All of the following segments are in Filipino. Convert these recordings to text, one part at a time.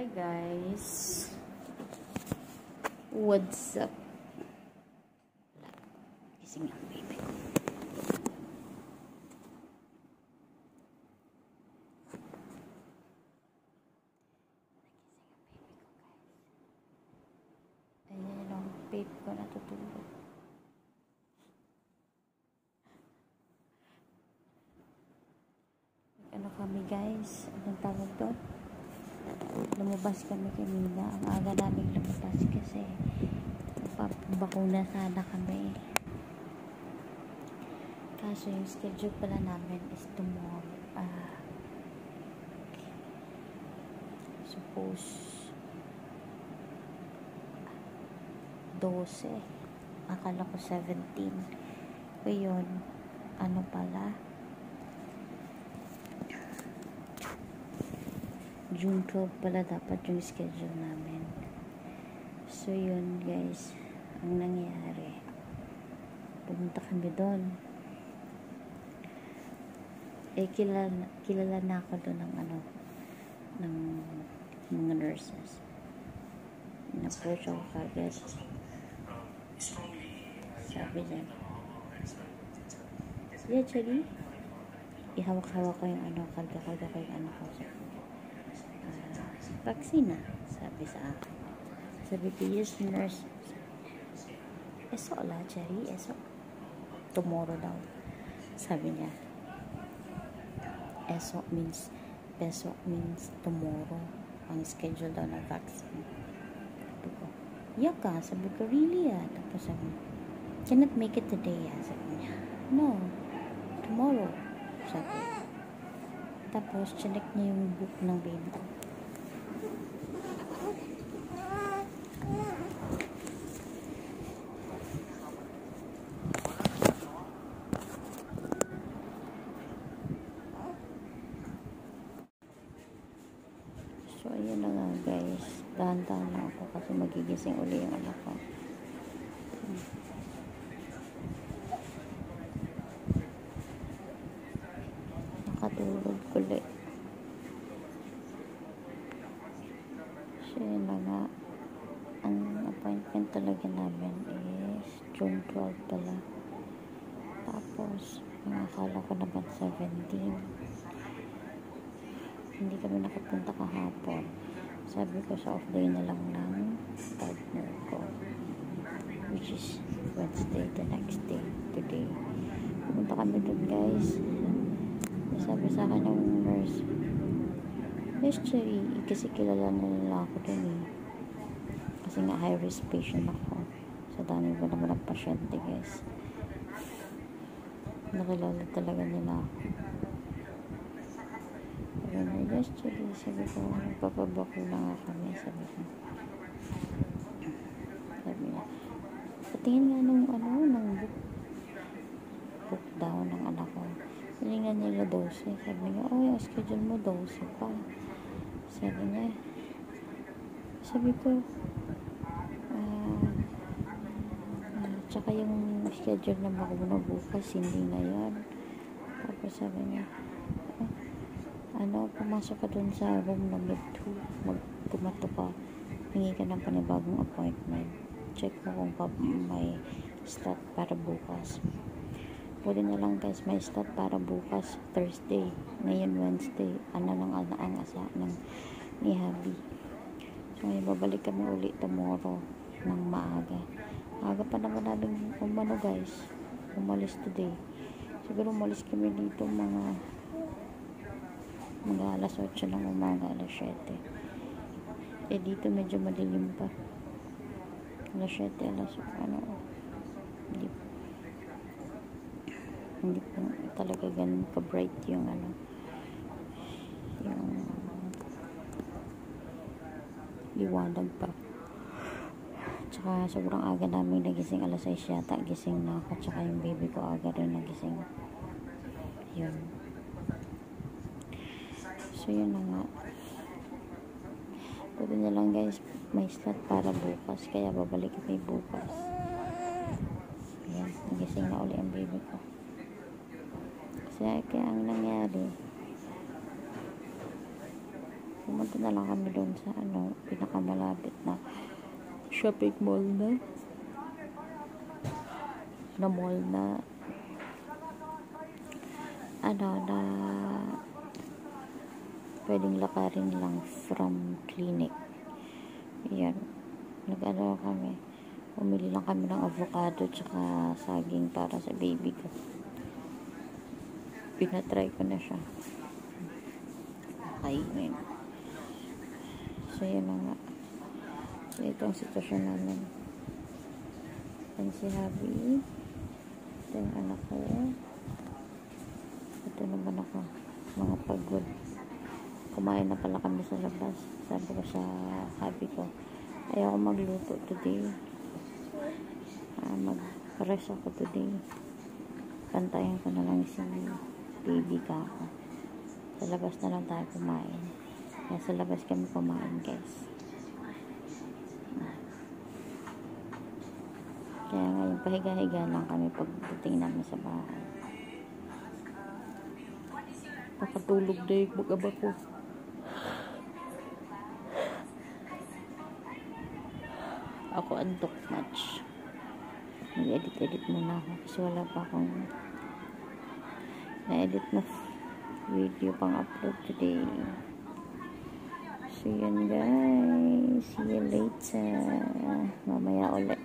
Hi guys, what's up? Gising ang baby ko. Ayan ang baby ko natutulog. Ano kami guys? Anong tawag doon? Lumabas kami kanina. Ang aga namin lumabas kasi bakuna sana kami. Kaso yung schedule pala namin is tomorrow. Suppose 12. Akala ko 17. O yun, ano pala? June 12 pala dapat yung schedule namin. So yun guys, ang nangyari, pumunta kami doon. Kilala na ako doon ng ng mga nurses. In-approach ako kagad. Sabi niya, yeah, Cherry, ihawak-hawak ko yung karga-karga ko yung ko. Vaccine, sabi sa akin. Sabi ko, yes, nurse. Eso la, Cherry, eso. Tomorrow daw. Sabi niya, eso means tomorrow. Ang schedule daw ng vaccine. Sabi ko, yaka, sabi ko, really ah. Tapos sabi, cannot make it today ah. Sabi niya, no, tomorrow. Sabi. Tapos, chinek niya yung book ng baby ko. So, ayun na nga guys. Dahan-dahan na ako kasi magigising uli yung anak ko. Nakatulog uli. So, yun na nga. Ang appointment talaga namin is June 12 pala. Tapos, akala ko naman 17. Hindi kami nakapunta kahapon. Sabi ko sa off day na lang ng partner ko, which is Wednesday, the next day, today. Pumunta kami dun guys. Sabi sa akin ng nurse, yes, Cherry, kasi kilala na nila ako dun eh. Kasi nga high risk patient ako. Sa dami ba naman ang pasyente guys. Nakilala talaga nila ako. Yes, Cherry, sabi ko, magpapabakuna nga kami, sabi ko. Sabi niya, patingin nga nung book daw ng anak ko. Patingin nila 12. Sabi niya, oh, yung schedule mo 12 pa. Sabi niya, sabi ko, tsaka yung schedule na bakuna bukas, hindi na yan. Tapos sabi niya, pumasok ka dun sa room number 2, magpumato ka, hingi ka ng panibagong appointment, check mo kung may slot para bukas. Pwede na lang guys, may slot para bukas Thursday, ngayon Wednesday, ang asa ni Habi. So ngayon babalik kami ulit tomorrow ng maaga pa naman namin guys, umalis today. Siguro umalis kami dito mga alas 8 ng umaga, alas 7. Dito medyo madilim pa. Alas 7, hindi po talaga ganun ka-bright yung yung liwanag pa. Tsaka sobrang aga namin nagising, alas 6 yata gising na ako, tsaka yung baby ko aga rin nagising. Yun. So yun na nga, pwede na lang guys, may slot para bukas, kaya babalik kami bukas. Ayan, nagising na uli ang baby ko. Kasi kaya ang nangyari, Pumunta na lang kami doon sa pinakamalapit na shopping mall na na pwedeng lakarin lang from clinic. Ayan. Kami. Umili lang kami ng avocado tsaka saging para sa baby ko. Pinatry ko na siya. Kainin. So, yun na nga. So, ito ang sitwasyon namin. Yan si Habi. Ito yung anak ko. Ito naman ako. Mga pagod. Kumain na pala kami sa labas. Sabi ko sa Habi ko, ayaw ko magluto today. Mag-rest ako today. Pantayan ko na lang si baby ka ako. Sa labas na lang tayo kumain. Kaya sa labas kami kumain, guys. Kaya ngayon, pahiga-higa lang kami pagdating namin sa bahay. Nakatulog na yung mag-aba ko. Ako antok much. Mag-edit muna ako kasi wala pa akong na-edit na video pang upload today. So yun guys, see you later. Mamaya ulit.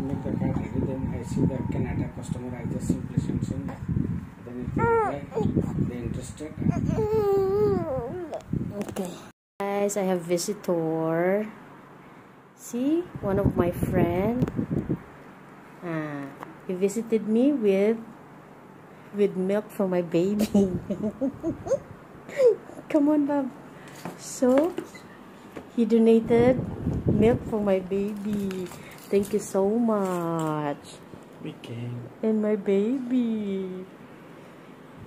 Make the card ready, then I see the Canada customer, I just simply send then it will apply, they interested. Okay. Guys, I have visitor. See, one of my friend. He visited me with milk for my baby. Come on, Bob. So, he donated milk for my baby. Thank you so much. Okay. And my baby.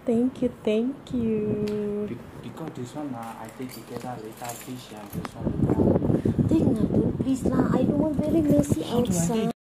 Thank you, thank you. Because this one, I think together later fish and this one. Take na, please lah. I don't want very messy outside.